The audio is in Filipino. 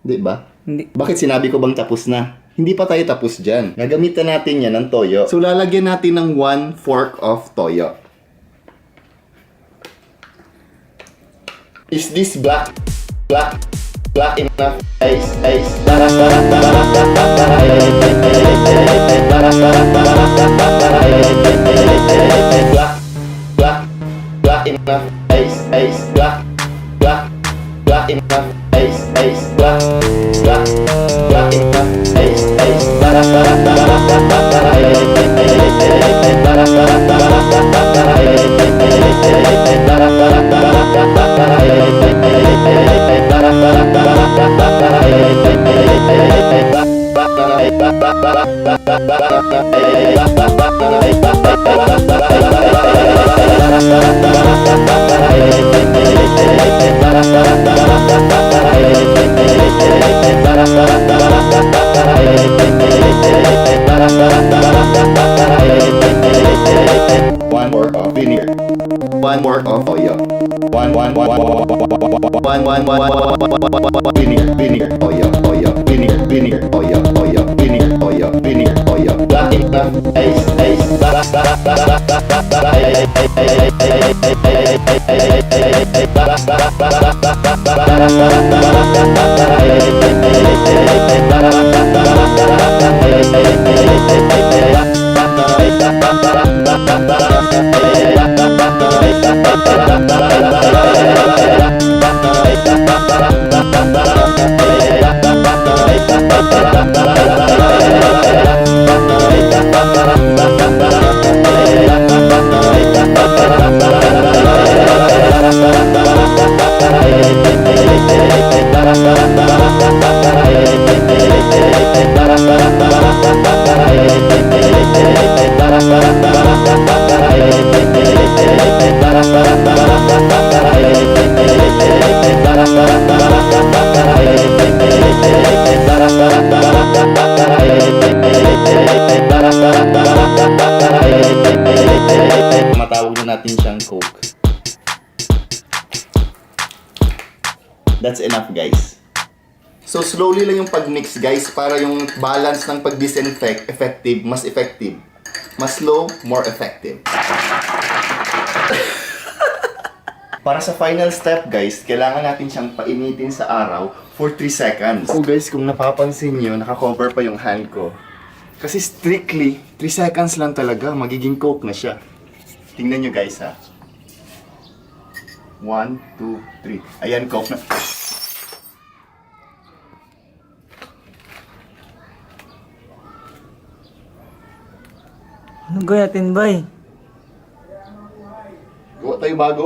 Di ba? Hindi. Bakit sinabi ko bang tapos na? Hindi pa tayo tapos dyan. Gagamitan natin yan ng toyo. So, lalagyan natin ng 1 fork of toyo. Is this black enough, guys? Black enough, guys. Black enough, guys. Black enough, One more of vinegar. One more of toyo. One vinegar, toyo, vinegar, toyo, vinegar, toyo. Black enough, matawag na natin siyang Coke. That's enough, guys. So, slowly lang yung pag-mix, guys, para yung balance ng pag-disinfect mas effective. Mas slow, more effective. Para sa final step, guys, kailangan natin siyang painitin sa araw for 3 seconds. So, guys, kung napapansin nyo, nakakover pa yung hand ko. Kasi strictly, 3 seconds lang talaga, magiging Coke na siya. Tingnan nyo, guys, ha. 1, 2, 3. Ayan, Coke na. Ano gawin natin, bay? Gawa tayo bago.